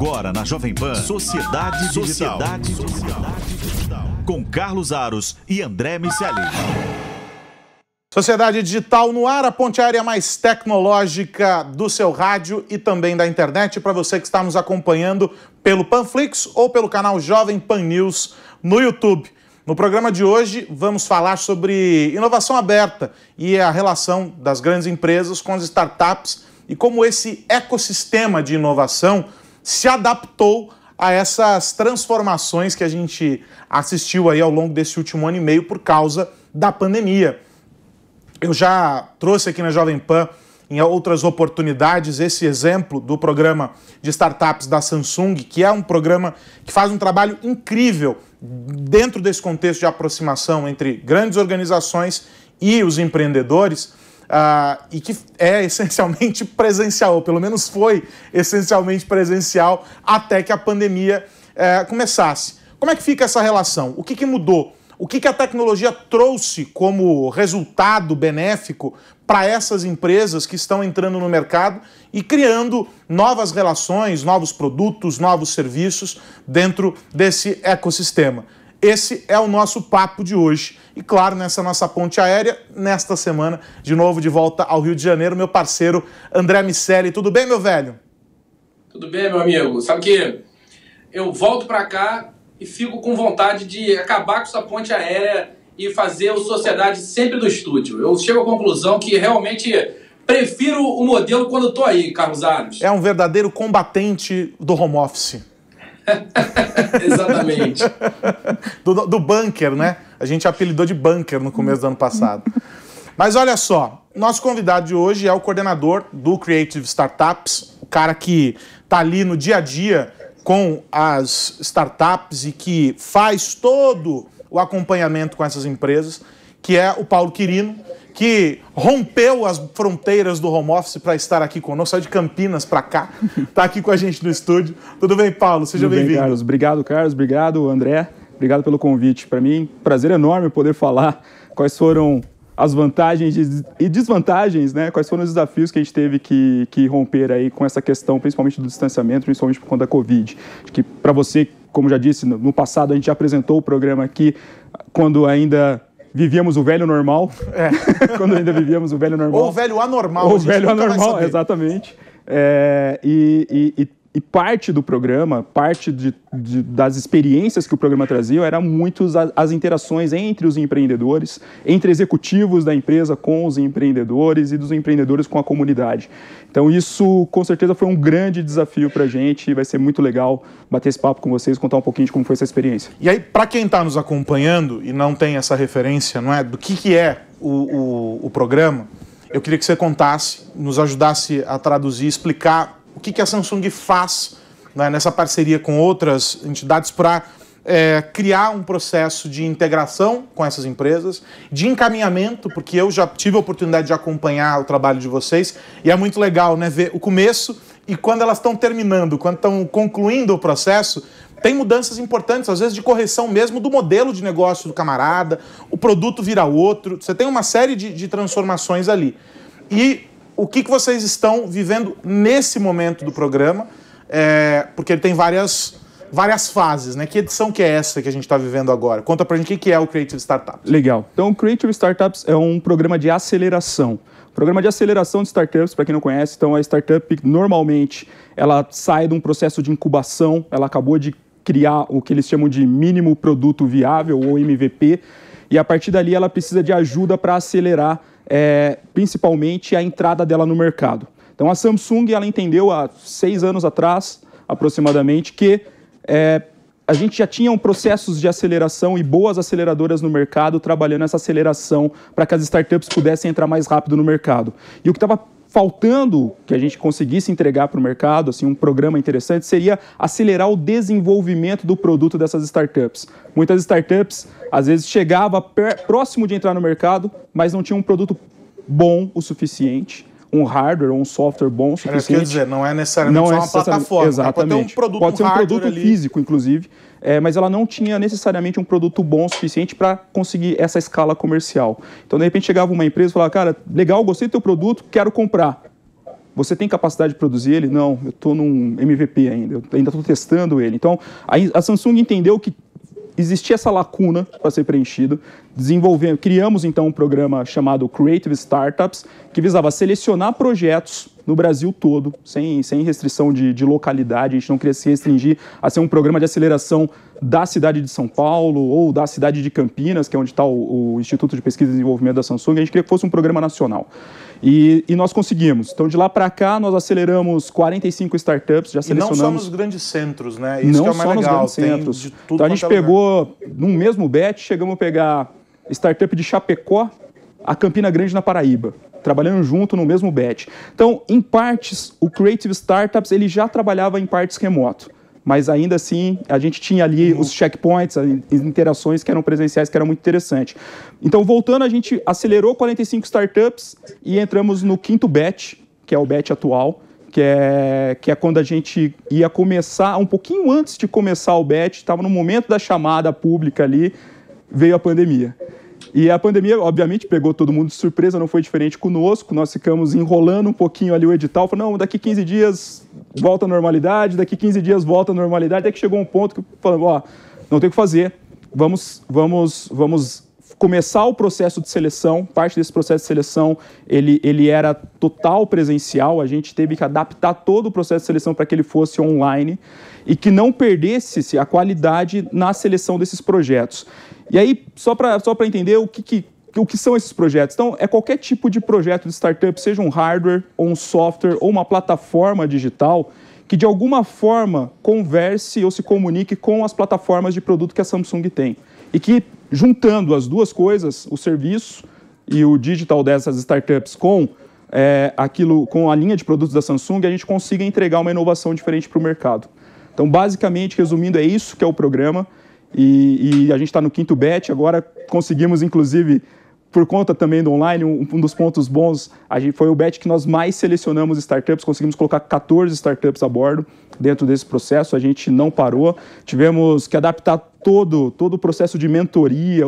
Agora na Jovem Pan, Sociedade Digital. Com Carlos Aros e André Miceli. Sociedade Digital no ar, a ponte aérea mais tecnológica do seu rádio e também da internet, para você que está nos acompanhando pelo Panflix ou pelo canal Jovem Pan News no YouTube. No programa de hoje vamos falar sobre inovação aberta e a relação das grandes empresas com as startups e como esse ecossistema de inovação se adaptou a essas transformações que a gente assistiu aí ao longo desse último ano e meio por causa da pandemia. Eu já trouxe aqui na Jovem Pan, em outras oportunidades, esse exemplo do programa de startups da Samsung, que é um programa que faz um trabalho incrível dentro desse contexto de aproximação entre grandes organizações e os empreendedores, e que é essencialmente presencial, ou pelo menos foi essencialmente presencial até que a pandemia começasse. Como é que fica essa relação? O que mudou? O que a tecnologia trouxe como resultado benéfico para essas empresas que estão entrando no mercado e criando novas relações, novos produtos, novos serviços dentro desse ecossistema? Esse é o nosso papo de hoje. E claro, nessa nossa ponte aérea, nesta semana, de novo de volta ao Rio de Janeiro, meu parceiro André Miceli. Tudo bem, meu velho? Tudo bem, meu amigo. Sabe que eu volto para cá e fico com vontade de acabar com essa ponte aérea e fazer o Sociedade sempre do estúdio. Eu chego à conclusão que realmente prefiro o modelo quando estou aí, Carlos Aros. É um verdadeiro combatente do home office. Exatamente. do bunker, né? A gente apelidou de bunker no começo do ano passado. Mas olha só, nosso convidado de hoje é o coordenador do Creative Startups, o cara que está ali no dia a dia com as startups e que faz todo o acompanhamento com essas empresas, que é o Paulo Quirino, que rompeu as fronteiras do home office para estar aqui conosco, saiu de Campinas para cá, está aqui com a gente no estúdio. Tudo bem, Paulo? Seja bem-vindo. Carlos. Obrigado, Carlos. Obrigado, André. Obrigado pelo convite. Para mim, prazer enorme poder falar quais foram as vantagens e desvantagens, né? Quais foram os desafios que a gente teve que romper aí com essa questão, principalmente do distanciamento, principalmente por conta da Covid. Acho que para você, como já disse, no passado a gente já apresentou o programa aqui quando ainda vivíamos o velho normal. Quando ainda vivíamos o velho normal. Ou o velho anormal. Ou o velho anormal, exatamente. E parte do programa, parte das experiências que o programa trazia, era muito as interações entre os empreendedores, entre executivos da empresa com os empreendedores e dos empreendedores com a comunidade. Então isso, com certeza, foi um grande desafio para a gente e vai ser muito legal bater esse papo com vocês, contar um pouquinho de como foi essa experiência. E aí, para quem está nos acompanhando e não tem essa referência, não é, do que é o programa, eu queria que você contasse, nos ajudasse a traduzir, explicar o que a Samsung faz, né, nessa parceria com outras entidades para criar um processo de integração com essas empresas, de encaminhamento, porque eu já tive a oportunidade de acompanhar o trabalho de vocês e é muito legal, né, ver o começo e quando elas estão terminando, quando estão concluindo o processo, tem mudanças importantes, às vezes de correção mesmo do modelo de negócio do camarada, o produto vira outro, você tem uma série de transformações ali. E o que vocês estão vivendo nesse momento do programa, porque ele tem várias fases, né? Que edição que é essa que a gente está vivendo agora? Conta pra gente o que é o Creative Startups. Legal. Então, o Creative Startups é um programa de aceleração. Programa de aceleração de startups, para quem não conhece, então a startup normalmente ela sai de um processo de incubação, ela acabou de criar o que eles chamam de mínimo produto viável, ou MVP, e a partir dali ela precisa de ajuda para acelerar principalmente a entrada dela no mercado. Então a Samsung ela entendeu há 6 anos atrás, aproximadamente, que a gente já tinha processos de aceleração e boas aceleradoras no mercado trabalhando essa aceleração para que as startups pudessem entrar mais rápido no mercado. E o que estava faltando que a gente conseguisse entregar para o mercado, assim, um programa interessante, seria acelerar o desenvolvimento do produto dessas startups. Muitas startups, às vezes, chegavam próximo de entrar no mercado, mas não tinham um produto bom o suficiente, um hardware ou um software bom o suficiente. Quer dizer, não é necessariamente só uma plataforma. Exatamente. Pode ser um produto físico, inclusive, mas ela não tinha necessariamente um produto bom o suficiente para conseguir essa escala comercial. Então, de repente, chegava uma empresa e falava, cara, legal, gostei do teu produto, quero comprar. Você tem capacidade de produzir ele? Não, eu estou num MVP ainda, eu ainda estou testando ele. Então, a Samsung entendeu que existia essa lacuna para ser preenchida, criamos então um programa chamado Creative Startups, que visava selecionar projetos no Brasil todo, sem restrição de localidade. A gente não queria se restringir a ser um programa de aceleração da cidade de São Paulo ou da cidade de Campinas, que é onde está o Instituto de Pesquisa e Desenvolvimento da Samsung. A gente queria que fosse um programa nacional. E nós conseguimos. Então, de lá para cá, nós aceleramos 45 startups, já selecionamos... E não só nos grandes centros, né? Isso que é o mais legal. Não só nos grandes centros. Então, a gente pegou, num mesmo batch, chegamos a pegar startup de Chapecó a Campina Grande, na Paraíba, trabalhando junto no mesmo batch. Então, em partes, o Creative Startups ele já trabalhava em partes remoto. Mas ainda assim, a gente tinha ali os checkpoints, as interações que eram presenciais, que era muito interessante. Então, voltando, a gente acelerou 45 startups e entramos no 5º batch, que é o batch atual, que é quando a gente ia começar, um pouquinho antes de começar o batch, estava no momento da chamada pública ali, veio a pandemia. E a pandemia, obviamente, pegou todo mundo de surpresa, não foi diferente conosco. Nós ficamos enrolando um pouquinho ali o edital. Falamos, não, daqui 15 dias volta à normalidade, daqui 15 dias volta à normalidade. Até que chegou um ponto que falamos, ó, não tem o que fazer. Vamos começar o processo de seleção. Parte desse processo de seleção, ele era total presencial. A gente teve que adaptar todo o processo de seleção para que ele fosse online e que não perdesse a qualidade na seleção desses projetos. E aí, só para entender o que são esses projetos. Então, é qualquer tipo de projeto de startup, seja um hardware, ou um software, ou uma plataforma digital, que de alguma forma converse ou se comunique com as plataformas de produto que a Samsung tem. E que, juntando as duas coisas, o serviço e o digital dessas startups com a linha de produtos da Samsung, a gente consiga entregar uma inovação diferente para o mercado. Então, basicamente, resumindo, é isso que é o programa. E a gente está no 5º batch, agora conseguimos, inclusive, por conta também do online, um dos pontos bons, foi o batch que nós mais selecionamos startups, conseguimos colocar 14 startups a bordo dentro desse processo, a gente não parou, tivemos que adaptar todo o processo de mentoria,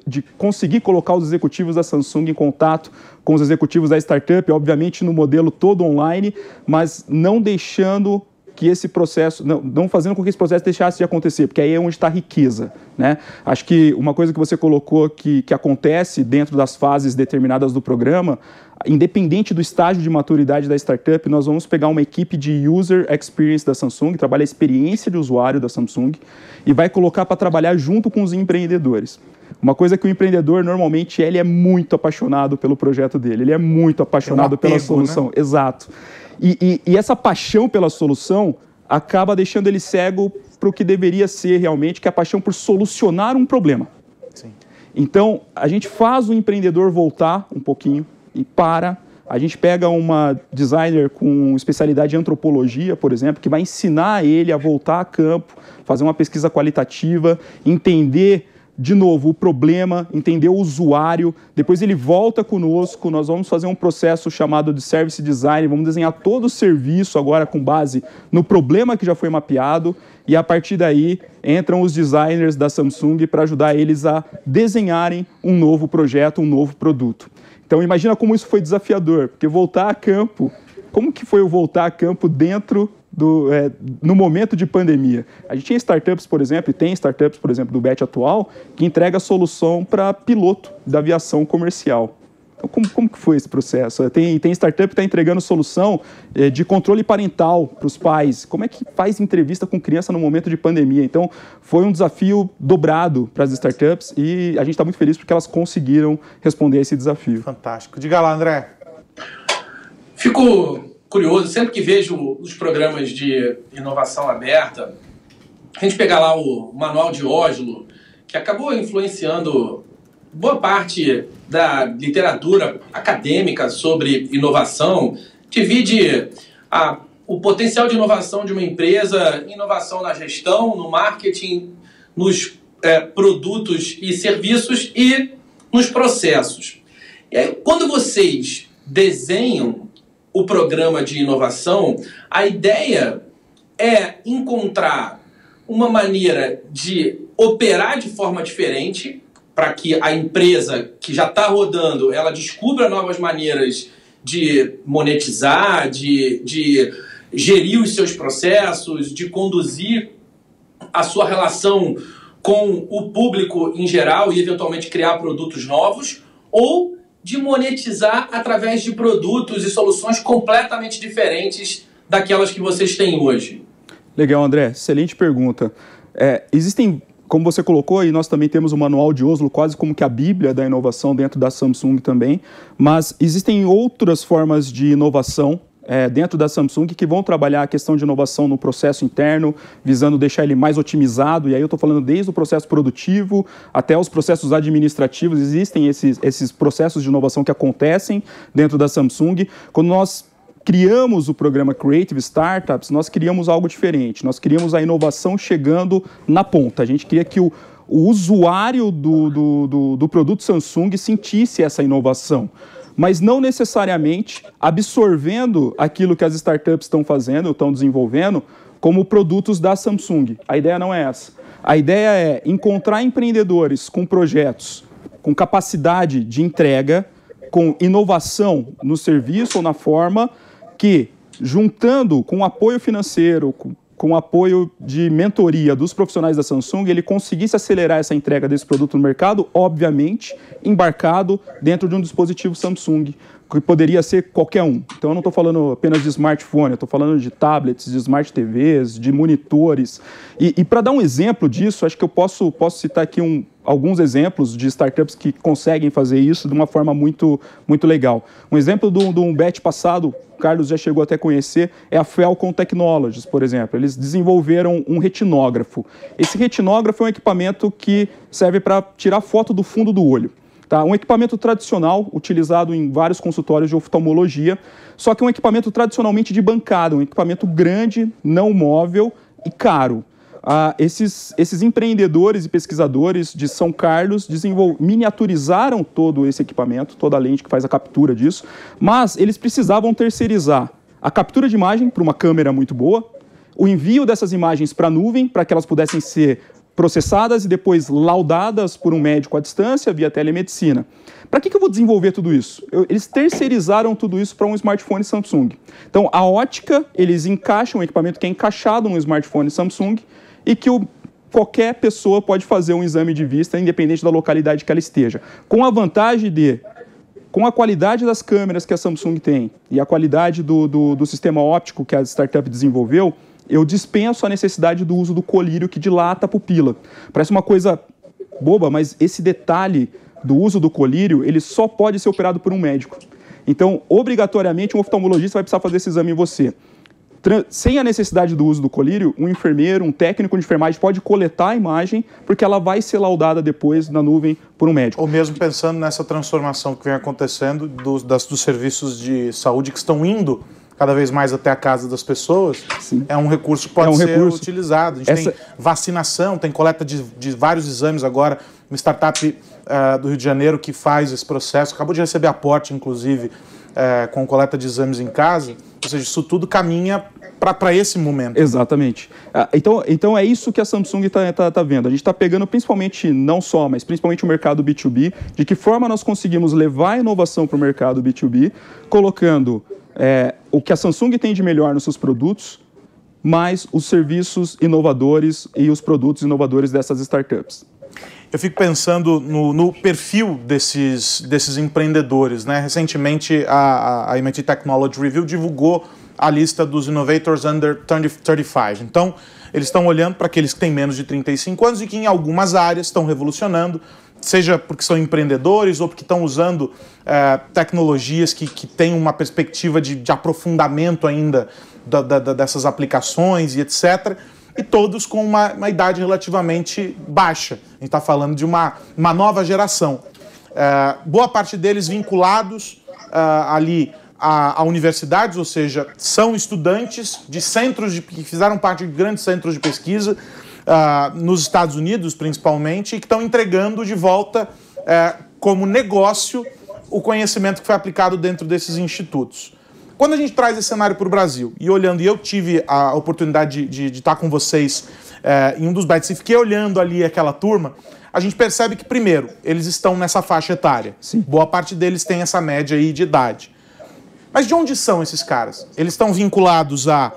de conseguir colocar os executivos da Samsung em contato com os executivos da startup, obviamente no modelo todo online, mas não deixando que esse processo, não fazendo com que esse processo deixasse de acontecer, porque aí é onde está a riqueza, né? Acho que uma coisa que você colocou que acontece dentro das fases determinadas do programa, independente do estágio de maturidade da startup, nós vamos pegar uma equipe de User Experience da Samsung, trabalha a experiência de usuário da Samsung, e vai colocar para trabalhar junto com os empreendedores. Uma coisa que o empreendedor, normalmente, ele é muito apaixonado pelo projeto dele, ele é muito apaixonado pela solução. Né? Exato. E essa paixão pela solução acaba deixando ele cego para o que deveria ser realmente, que é a paixão por solucionar um problema. Sim. Então, a gente faz o empreendedor voltar um pouquinho e a gente pega uma designer com especialidade em antropologia, por exemplo, que vai ensinar ele a voltar a campo, fazer uma pesquisa qualitativa, entender de novo o problema, entender o usuário, depois ele volta conosco, nós vamos fazer um processo chamado de Service Design, vamos desenhar todo o serviço agora com base no problema que já foi mapeado, e a partir daí entram os designers da Samsung para ajudar eles a desenharem um novo projeto, um novo produto. Então imagina como isso foi desafiador, porque voltar a campo, como que foi o voltar a campo dentro no momento de pandemia? A gente tinha startups, por exemplo, e tem startups, por exemplo, do batch atual, que entrega a solução para piloto da aviação comercial. Então, como que foi esse processo? Tem startup que está entregando solução de controle parental para os pais. Como é que faz entrevista com criança no momento de pandemia? Então, foi um desafio dobrado para as startups e a gente está muito feliz porque elas conseguiram responder a esse desafio. Fantástico. Diga lá, André. Fico curioso, sempre que vejo os programas de inovação aberta, a gente pegar lá o Manual de Oslo, que acabou influenciando boa parte da literatura acadêmica sobre inovação, divide o potencial de inovação de uma empresa, inovação na gestão, no marketing, nos produtos e serviços e nos processos. E aí, quando vocês desenham o programa de inovação, a ideia é encontrar uma maneira de operar de forma diferente para que a empresa que já está rodando, ela descubra novas maneiras de monetizar, de gerir os seus processos, de conduzir a sua relação com o público em geral e eventualmente criar produtos novos, ou de monetizar através de produtos e soluções completamente diferentes daquelas que vocês têm hoje? Legal, André. Excelente pergunta. Existem, como você colocou, e nós também temos o Manual de Oslo, quase como que a Bíblia da inovação dentro da Samsung também, mas existem outras formas de inovação dentro da Samsung que vão trabalhar a questão de inovação no processo interno, visando deixar ele mais otimizado, e aí eu estou falando desde o processo produtivo até os processos administrativos. Existem esses processos de inovação que acontecem dentro da Samsung. Quando nós criamos o programa Creative Startups, nós criamos algo diferente. Nós criamos a inovação chegando na ponta. A gente queria que o usuário do produto Samsung sentisse essa inovação, mas não necessariamente absorvendo aquilo que as startups estão fazendo, estão desenvolvendo, como produtos da Samsung. A ideia não é essa. A ideia é encontrar empreendedores com projetos, com capacidade de entrega, com inovação no serviço ou na forma, que, juntando com apoio financeiro, com apoio de mentoria dos profissionais da Samsung, ele conseguisse acelerar essa entrega desse produto no mercado, obviamente, embarcado dentro de um dispositivo Samsung, que poderia ser qualquer um. Então, eu não estou falando apenas de smartphone, eu estou falando de tablets, de smart TVs, de monitores. E para dar um exemplo disso, acho que eu posso citar aqui alguns exemplos de startups que conseguem fazer isso de uma forma muito, muito legal. Um exemplo de um bet passado, o Carlos já chegou até a conhecer, é a Felcom Technologies, por exemplo. Eles desenvolveram um retinógrafo. Esse retinógrafo é um equipamento que serve para tirar foto do fundo do olho. Tá? Um equipamento tradicional, utilizado em vários consultórios de oftalmologia, só que é um equipamento tradicionalmente de bancada, um equipamento grande, não móvel e caro. Esses empreendedores e pesquisadores de São Carlos miniaturizaram todo esse equipamento, toda a lente que faz a captura disso, mas eles precisavam terceirizar a captura de imagem para uma câmera muito boa, o envio dessas imagens para a nuvem, para que elas pudessem ser processadas e depois laudadas por um médico à distância via telemedicina. Para que eu vou desenvolver tudo isso? Eles terceirizaram tudo isso para um smartphone Samsung. Então, a ótica, eles encaixam um equipamento que é encaixado no smartphone Samsung e que qualquer pessoa pode fazer um exame de vista, independente da localidade que ela esteja. Com a vantagem com a qualidade das câmeras que a Samsung tem e a qualidade do sistema óptico que a startup desenvolveu, eu dispenso a necessidade do uso do colírio que dilata a pupila. Parece uma coisa boba, mas esse detalhe do uso do colírio, ele só pode ser operado por um médico. Então, obrigatoriamente, um oftalmologista vai precisar fazer esse exame em você. Sem a necessidade do uso do colírio, um enfermeiro, um técnico de enfermagem pode coletar a imagem, porque ela vai ser laudada depois na nuvem por um médico. Ou mesmo pensando nessa transformação que vem acontecendo dos serviços de saúde que estão indo cada vez mais até a casa das pessoas. Sim. É um recurso que pode ser utilizado. A gente tem vacinação, tem coleta de vários exames agora, uma startup do Rio de Janeiro que faz esse processo, acabou de receber aporte, inclusive, com coleta de exames em casa. Ou seja, isso tudo caminha para esse momento. Exatamente. Então é isso que a Samsung tá vendo. A gente está pegando principalmente, não só, mas principalmente o mercado B2B, de que forma nós conseguimos levar a inovação para o mercado B2B, colocando o que a Samsung tem de melhor nos seus produtos, mais os serviços inovadores e os produtos inovadores dessas startups. Eu fico pensando no perfil desses empreendedores, né? Recentemente, a MIT Technology Review divulgou a lista dos Innovators Under 35. Então, eles estão olhando para aqueles que têm menos de 35 anos e que em algumas áreas estão revolucionando, seja porque são empreendedores ou porque estão usando tecnologias que têm uma perspectiva de aprofundamento ainda dessas aplicações e etc., e todos com uma idade relativamente baixa. A gente está falando de uma nova geração. Boa parte deles vinculados ali a universidades, ou seja, são estudantes de centros que fizeram parte de grandes centros de pesquisa, nos Estados Unidos principalmente, e que estão entregando de volta como negócio o conhecimento que foi aplicado dentro desses institutos. Quando a gente traz esse cenário para o Brasil, e eu tive a oportunidade de estar com vocês em um dos bets e fiquei olhando ali aquela turma, a gente percebe que, primeiro, eles estão nessa faixa etária. Sim. Boa parte deles tem essa média aí de idade. Mas de onde são esses caras? Eles estão vinculados a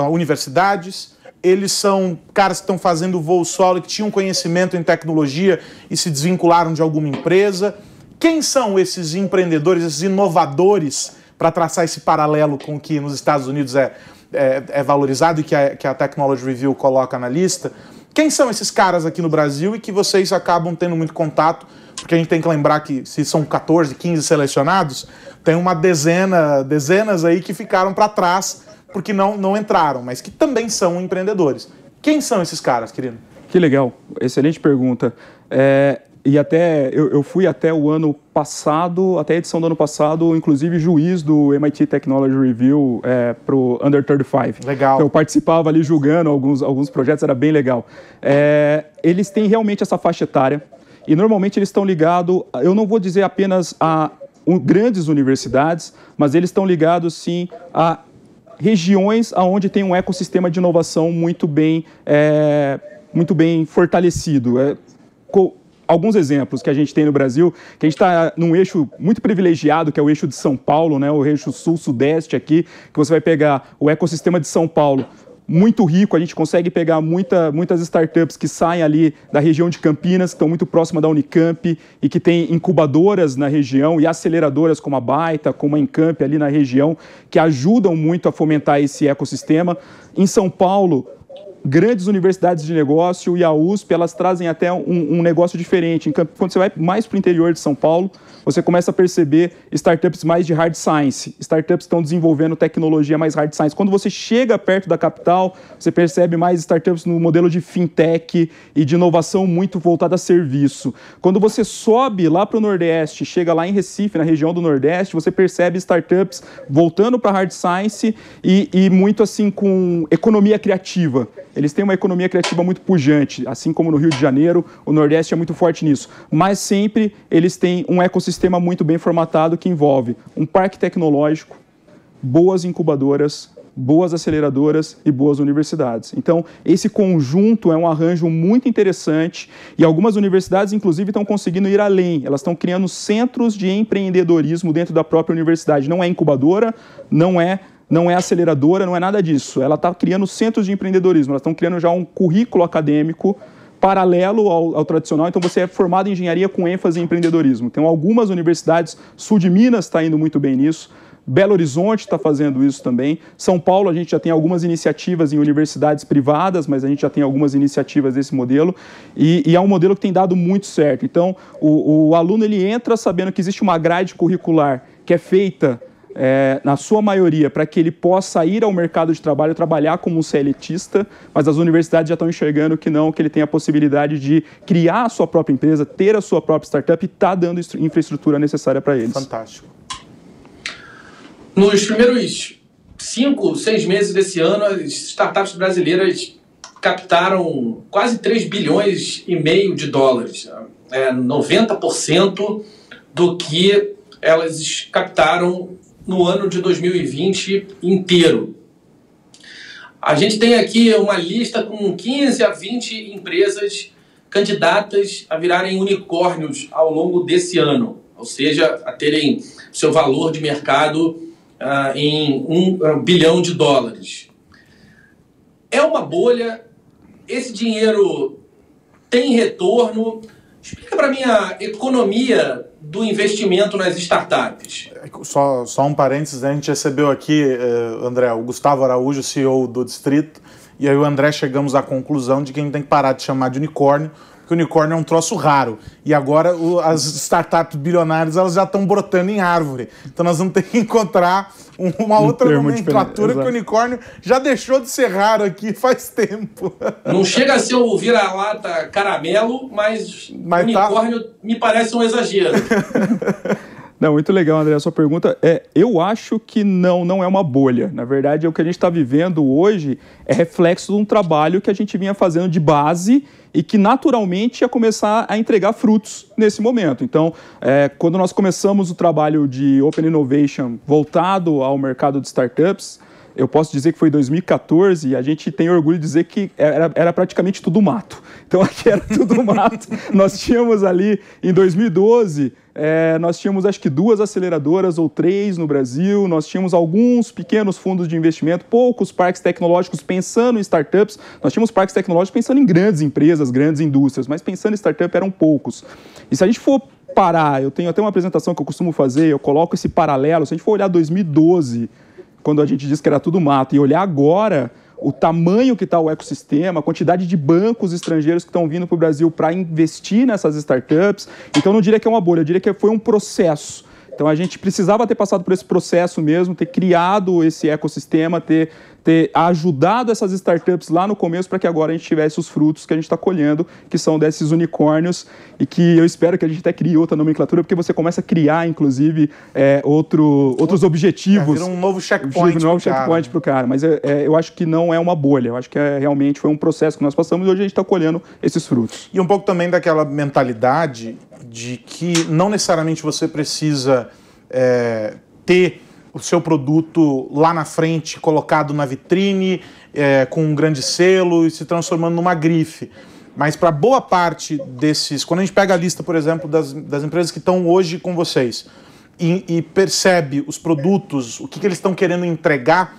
universidades, eles são caras que estão fazendo voo solo, que tinham conhecimento em tecnologia e se desvincularam de alguma empresa. Quem são esses empreendedores, esses inovadores, para traçar esse paralelo com o que nos Estados Unidos é valorizado e que a Technology Review coloca na lista? Quem são esses caras aqui no Brasil e que vocês acabam tendo muito contato? Porque a gente tem que lembrar que se são 14, 15 selecionados, tem uma dezenas aí que ficaram para trás porque não entraram, mas que também são empreendedores. Quem são esses caras, querido? Que legal, excelente pergunta. E até eu fui até o ano passado, até a edição do ano passado, inclusive juiz do MIT Technology Review para o Under 35. Legal. Então, eu participava ali julgando alguns projetos, era bem legal. Eles têm realmente essa faixa etária e normalmente eles estão ligados, eu não vou dizer apenas a grandes universidades, mas eles estão ligados sim a regiões onde tem um ecossistema de inovação muito bem fortalecido. Alguns exemplos que a gente tem no Brasil, que a gente está num eixo muito privilegiado, que é o eixo de São Paulo, né, o eixo sul-sudeste aqui, que você vai pegar o ecossistema de São Paulo, muito rico, a gente consegue pegar muitas startups que saem ali da região de Campinas, que estão muito próximas da Unicamp e que tem incubadoras na região e aceleradoras como a Baita, como a Encamp ali na região, que ajudam muito a fomentar esse ecossistema. Em São Paulo, grandes universidades de negócio e a USP, elas trazem até um negócio diferente. Quando você vai mais para o interior de São Paulo, você começa a perceber startups mais de hard science. Startups estão desenvolvendo tecnologia mais hard science. Quando você chega perto da capital, você percebe mais startups no modelo de fintech e de inovação muito voltada a serviço. Quando você sobe lá para o Nordeste, chega lá em Recife, na região do Nordeste, você percebe startups voltando para hard science e muito assim com economia criativa. Eles têm uma economia criativa muito pujante, assim como no Rio de Janeiro, o Nordeste é muito forte nisso. Mas sempre eles têm um ecossistema muito bem formatado que envolve um parque tecnológico, boas incubadoras, boas aceleradoras e boas universidades. Então, esse conjunto é um arranjo muito interessante e algumas universidades, inclusive, estão conseguindo ir além. Elas estão criando centros de empreendedorismo dentro da própria universidade. Não é incubadora, não é aceleradora, não é nada disso. Ela está criando centros de empreendedorismo, elas estão criando já um currículo acadêmico paralelo ao tradicional. Então, você é formado em engenharia com ênfase em empreendedorismo. Então, algumas universidades, sul de Minas está indo muito bem nisso, Belo Horizonte está fazendo isso também. São Paulo, a gente já tem algumas iniciativas em universidades privadas, mas a gente já tem algumas iniciativas desse modelo, e é um modelo que tem dado muito certo. Então, o aluno ele entra sabendo que existe uma grade curricular que é feita na sua maioria, para que ele possa ir ao mercado de trabalho, trabalhar como um CLTista, mas as universidades já estão enxergando que não, que ele tem a possibilidade de criar a sua própria empresa, ter a sua própria startup e está dando infraestrutura necessária para eles. Fantástico. Nos primeiros 5, 6 meses desse ano, as startups brasileiras captaram quase 3 bilhões e meio de dólares, 90% do que elas captaram no ano de 2020 inteiro. A gente tem aqui uma lista com 15 a 20 empresas candidatas a virarem unicórnios ao longo desse ano, ou seja, a terem seu valor de mercado em 1 bilhão de dólares. É uma bolha, esse dinheiro tem retorno. Explica para mim a economia do investimento nas startups. Só um parênteses, a gente recebeu aqui, André, o Gustavo Araújo, CEO do Distrito, e aí o André chegamos à conclusão de que a gente tem que parar de chamar de unicórnio, porque o unicórnio é um troço raro. E agora as startups bilionárias elas já estão brotando em árvore. Então nós vamos ter que encontrar uma outra nomenclatura, porque o unicórnio já deixou de ser raro aqui faz tempo. Não chega a ser o vira-lata caramelo, mas unicórnio me parece um exagero. Não, muito legal, André, a sua pergunta. Eu acho que não é uma bolha. Na verdade, o que a gente está vivendo hoje é reflexo de um trabalho que a gente vinha fazendo de base e que naturalmente ia começar a entregar frutos nesse momento. Então, quando nós começamos o trabalho de Open Innovation voltado ao mercado de startups, eu posso dizer que foi 2014 e a gente tem orgulho de dizer que era praticamente tudo mato. Então aqui era tudo mato. Nós tínhamos ali, em 2012, nós tínhamos acho que 2 aceleradoras ou 3 no Brasil, nós tínhamos alguns pequenos fundos de investimento, poucos parques tecnológicos pensando em startups, nós tínhamos parques tecnológicos pensando em grandes empresas, grandes indústrias, mas pensando em startup eram poucos. E se a gente for parar, eu tenho até uma apresentação que eu costumo fazer, eu coloco esse paralelo, se a gente for olhar 2012, quando a gente disse que era tudo mato, e olhar agora o tamanho que está o ecossistema, a quantidade de bancos estrangeiros que estão vindo para o Brasil para investir nessas startups. Então, eu não diria que é uma bolha, eu diria que foi um processo. Então, a gente precisava ter passado por esse processo mesmo, ter criado esse ecossistema, ter ajudado essas startups lá no começo para que agora a gente tivesse os frutos que a gente está colhendo, que são desses unicórnios, e que eu espero que a gente até crie outra nomenclatura, porque você começa a criar, inclusive, outros objetivos. Vira um novo checkpoint para o cara. Mas eu acho que não é uma bolha, eu acho que realmente foi um processo que nós passamos e hoje a gente está colhendo esses frutos. E um pouco também daquela mentalidade de que não necessariamente você precisa ter o seu produto lá na frente, colocado na vitrine, com um grande selo e se transformando numa grife. Mas para boa parte desses... Quando a gente pega a lista, por exemplo, das empresas que estão hoje com vocês e percebe os produtos, o que eles estão querendo entregar,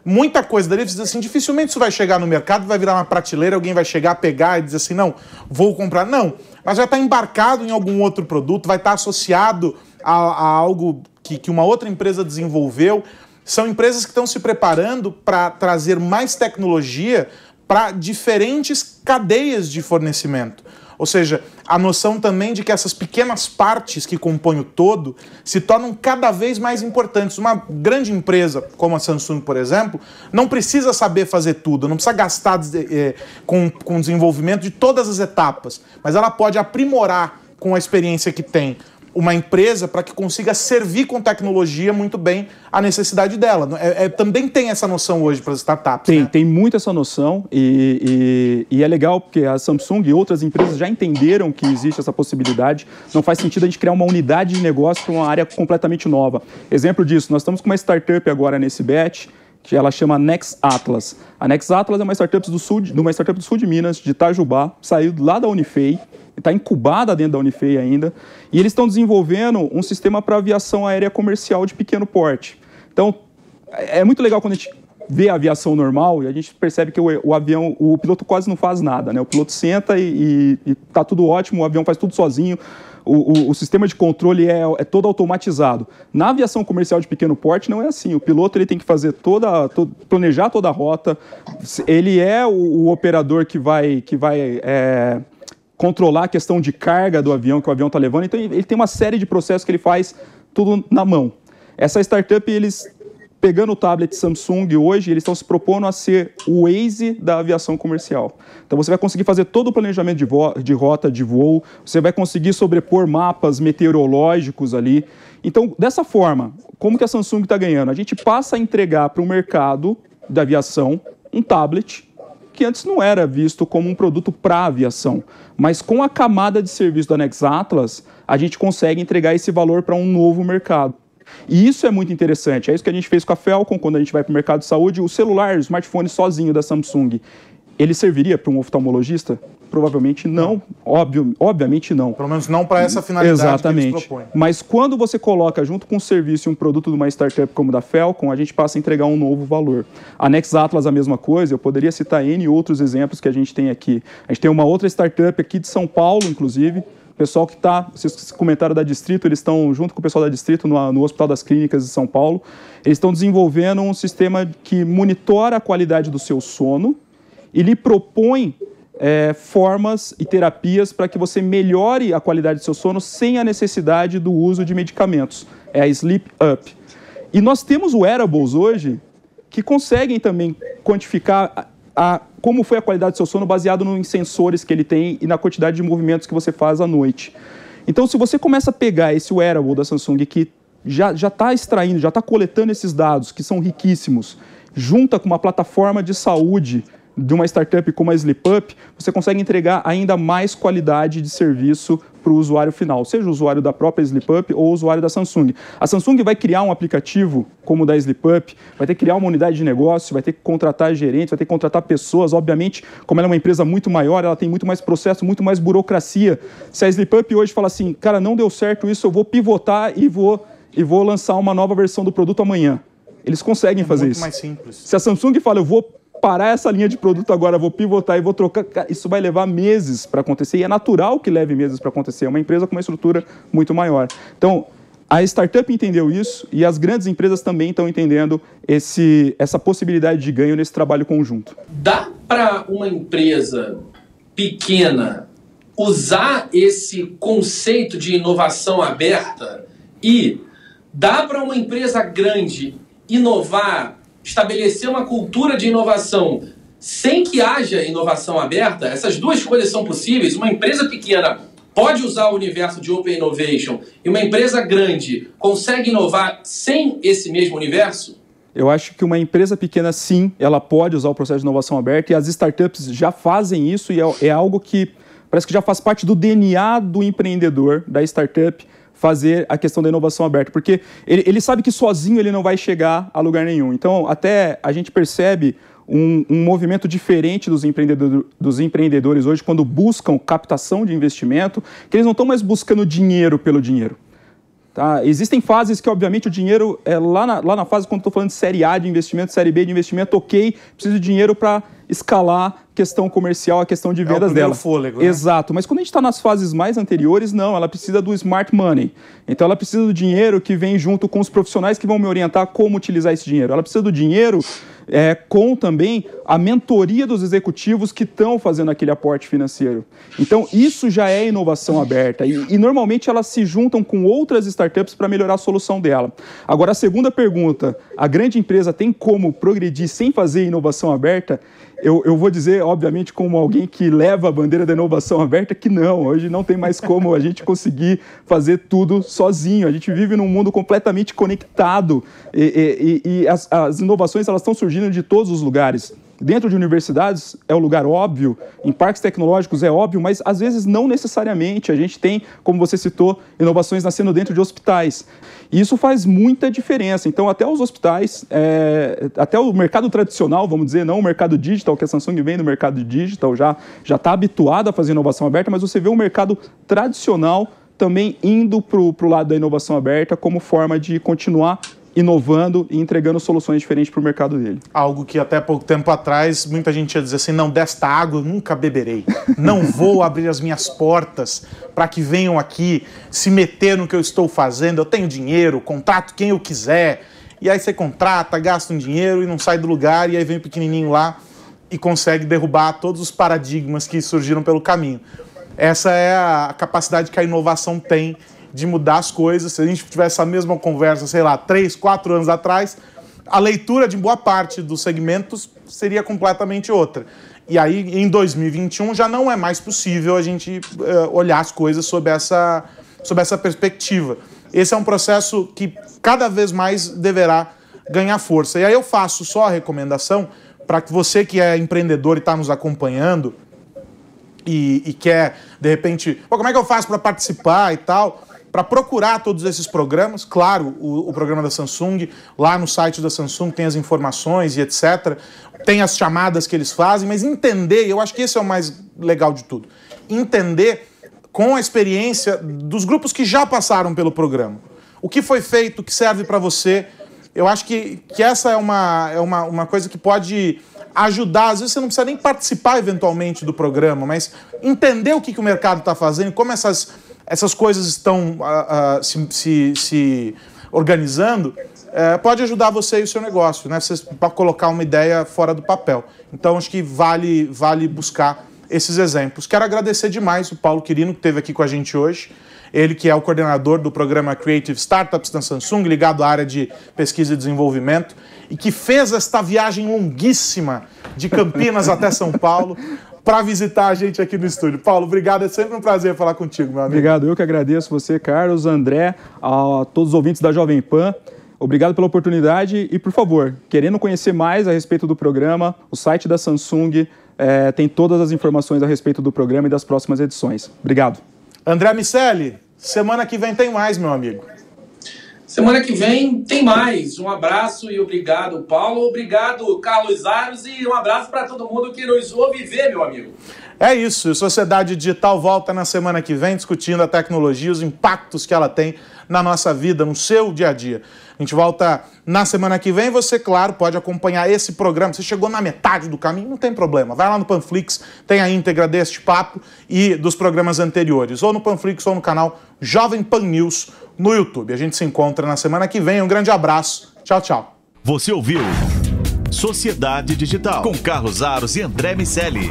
muita coisa dali, diz assim, dificilmente isso vai chegar no mercado, vai virar uma prateleira, alguém vai chegar, pegar e dizer assim, não, vou comprar. Não, mas já está embarcado em algum outro produto, vai estar associado a algo que uma outra empresa desenvolveu. São empresas que estão se preparando para trazer mais tecnologia para diferentes cadeias de fornecimento. Ou seja, a noção também de que essas pequenas partes que compõem o todo se tornam cada vez mais importantes. Uma grande empresa como a Samsung, por exemplo, não precisa saber fazer tudo, não precisa gastar com o desenvolvimento de todas as etapas, mas ela pode aprimorar com a experiência que tem uma empresa para que consiga servir com tecnologia muito bem a necessidade dela. Também tem essa noção hoje para as startups. Tem muito essa noção e é legal porque a Samsung e outras empresas já entenderam que existe essa possibilidade. Não faz sentido a gente criar uma unidade de negócio para uma área completamente nova. Exemplo disso, nós estamos com uma startup agora nesse batch, que ela chama Next Atlas. A Next Atlas é uma startup do sul de Minas, de Itajubá, saiu lá da Unifei, está incubada dentro da Unifei ainda, e eles estão desenvolvendo um sistema para aviação aérea comercial de pequeno porte. Então, é muito legal quando a gente vê a aviação normal e a gente percebe que o piloto quase não faz nada, né? O piloto senta e está tudo ótimo, o avião faz tudo sozinho, o sistema de controle é todo automatizado. Na aviação comercial de pequeno porte não é assim, o piloto ele tem que fazer planejar toda a rota, ele é o operador que vai controlar a questão de carga do avião que o avião está levando, então ele tem uma série de processos que ele faz tudo na mão. Essa startup, eles pegando o tablet Samsung hoje, eles estão se propondo a ser o Waze da aviação comercial. Então você vai conseguir fazer todo o planejamento de rota, de voo, você vai conseguir sobrepor mapas meteorológicos ali. Então, dessa forma, como que a Samsung está ganhando? A gente passa a entregar para o mercado da aviação um tablet que antes não era visto como um produto para aviação. Mas com a camada de serviço da Next Atlas, a gente consegue entregar esse valor para um novo mercado. E isso é muito interessante. É isso que a gente fez com a Falcon, quando a gente vai para o mercado de saúde. O celular, o smartphone sozinho da Samsung, ele serviria para um oftalmologista? Provavelmente não. Obviamente não. Pelo menos não para essa finalidade. Exatamente. Que eles propõem. Mas quando você coloca junto com um serviço e um produto de uma startup como da Falcon, a gente passa a entregar um novo valor. A Next Atlas a mesma coisa, eu poderia citar N outros exemplos que a gente tem aqui. A gente tem uma outra startup aqui de São Paulo, inclusive. O pessoal que está, vocês comentaram da Distrito, eles estão junto com o pessoal da Distrito no Hospital das Clínicas de São Paulo. Eles estão desenvolvendo um sistema que monitora a qualidade do seu sono e lhe propõe formas e terapias para que você melhore a qualidade do seu sono sem a necessidade do uso de medicamentos. É a Sleep Up. E nós temos wearables hoje que conseguem também quantificar como foi a qualidade do seu sono baseado nos sensores que ele tem e na quantidade de movimentos que você faz à noite. Então, se você começa a pegar esse wearable da Samsung que já está extraindo, já está coletando esses dados, que são riquíssimos, junta com uma plataforma de saúde de uma startup como a SleepUp, você consegue entregar ainda mais qualidade de serviço para o usuário final, seja o usuário da própria SleepUp ou o usuário da Samsung. A Samsung vai criar um aplicativo como o da SleepUp, vai ter que criar uma unidade de negócio, vai ter que contratar gerentes, vai ter que contratar pessoas. Obviamente, como ela é uma empresa muito maior, ela tem muito mais processo, muito mais burocracia. Se a SleepUp hoje fala assim, cara, não deu certo isso, eu vou pivotar e vou lançar uma nova versão do produto amanhã. Eles conseguem fazer isso. É muito mais simples. Se a Samsung fala, eu vou parar essa linha de produto agora, vou pivotar e vou trocar, isso vai levar meses para acontecer, e é natural que leve meses para acontecer, é uma empresa com uma estrutura muito maior. Então, a startup entendeu isso e as grandes empresas também estão entendendo essa possibilidade de ganho nesse trabalho conjunto. Dá para uma empresa pequena usar esse conceito de inovação aberta e dá para uma empresa grande inovar, estabelecer uma cultura de inovação sem que haja inovação aberta? Essas duas coisas são possíveis. Uma empresa pequena pode usar o universo de Open Innovation e uma empresa grande consegue inovar sem esse mesmo universo? Eu acho que uma empresa pequena, sim, ela pode usar o processo de inovação aberta e as startups já fazem isso e é algo que parece que já faz parte do DNA do empreendedor, da startup, fazer a questão da inovação aberta, porque ele sabe que sozinho ele não vai chegar a lugar nenhum. Então, até a gente percebe um movimento diferente dos empreendedores hoje quando buscam captação de investimento, que eles não estão mais buscando dinheiro pelo dinheiro. Tá? Existem fases que, obviamente, o dinheiro é lá na fase, quando estou falando de série A de investimento, série B de investimento, ok, preciso de dinheiro para escalar a questão comercial, a questão de vendas dela. Fôlego, né? Exato, mas quando a gente está nas fases mais anteriores, não, ela precisa do smart money. Então ela precisa do dinheiro que vem junto com os profissionais que vão me orientar como utilizar esse dinheiro. Ela precisa do dinheiro com também a mentoria dos executivos que estão fazendo aquele aporte financeiro. Então isso já é inovação aberta e normalmente elas se juntam com outras startups para melhorar a solução dela. Agora a segunda pergunta, a grande empresa tem como progredir sem fazer inovação aberta? Eu vou dizer, obviamente, como alguém que leva a bandeira da inovação aberta, que não, hoje não tem mais como a gente conseguir fazer tudo sozinho. A gente vive num mundo completamente conectado e as inovações elas estão surgindo de todos os lugares. Dentro de universidades é um lugar óbvio, em parques tecnológicos é óbvio, mas às vezes não necessariamente. A gente tem, como você citou, inovações nascendo dentro de hospitais. E isso faz muita diferença. Então, até os hospitais, até o mercado tradicional, vamos dizer, não o mercado digital, que a Samsung vem do mercado digital, já está habituada a fazer inovação aberta, mas você vê o mercado tradicional também indo para o lado da inovação aberta como forma de continuar inovando e entregando soluções diferentes para o mercado dele. Algo que até pouco tempo atrás muita gente ia dizer assim, não, desta água eu nunca beberei. Não vou abrir as minhas portas para que venham aqui se meter no que eu estou fazendo. Eu tenho dinheiro, contrato quem eu quiser. E aí você contrata, gasta um dinheiro e não sai do lugar, e aí vem o pequenininho lá e consegue derrubar todos os paradigmas que surgiram pelo caminho. Essa é a capacidade que a inovação tem de mudar as coisas. Se a gente tivesse a mesma conversa, sei lá, 3, 4 anos atrás, a leitura de boa parte dos segmentos seria completamente outra. E aí, em 2021, já não é mais possível a gente olhar as coisas sob essa perspectiva. Esse é um processo que cada vez mais deverá ganhar força. E aí eu faço só a recomendação para que você que é empreendedor e está nos acompanhando e quer, de repente, como é que eu faço para participar e tal, para procurar todos esses programas. Claro, o programa da Samsung, lá no site da Samsung tem as informações e etc. Tem as chamadas que eles fazem, mas entender, eu acho que esse é o mais legal de tudo, entender com a experiência dos grupos que já passaram pelo programa. O que foi feito, o que serve para você. Eu acho que essa é uma coisa que pode ajudar. Às vezes você não precisa nem participar eventualmente do programa, mas entender o que o mercado está fazendo, como essas coisas estão se organizando, pode ajudar você e o seu negócio, né? Você pode colocar uma ideia fora do papel. Então, acho que vale buscar esses exemplos. Quero agradecer demais o Paulo Quirino, que esteve aqui com a gente hoje. Ele que é o coordenador do programa Creative Startups da Samsung, ligado à área de pesquisa e desenvolvimento, e que fez esta viagem longuíssima de Campinas até São Paulo para visitar a gente aqui no estúdio. Paulo, obrigado, é sempre um prazer falar contigo, meu amigo. Obrigado, eu que agradeço você, Carlos, André, a todos os ouvintes da Jovem Pan. Obrigado pela oportunidade e, por favor, querendo conhecer mais a respeito do programa, o site da Samsung tem todas as informações a respeito do programa e das próximas edições. Obrigado. André Miceli, semana que vem tem mais, meu amigo. Semana que vem tem mais. Um abraço e obrigado, Paulo. Obrigado, Carlos Aros, e um abraço para todo mundo que nos ouve e vê, meu amigo. É isso. O Sociedade Digital volta na semana que vem discutindo a tecnologia, os impactos que ela tem na nossa vida, no seu dia a dia. A gente volta na semana que vem. Você, claro, pode acompanhar esse programa. Você chegou na metade do caminho, não tem problema. Vai lá no Panflix, tem a íntegra deste papo e dos programas anteriores, ou no Panflix ou no canal Jovem Pan News no YouTube. A gente se encontra na semana que vem. Um grande abraço. Tchau, tchau. Você ouviu Sociedade Digital com Carlos Aros e André Miceli.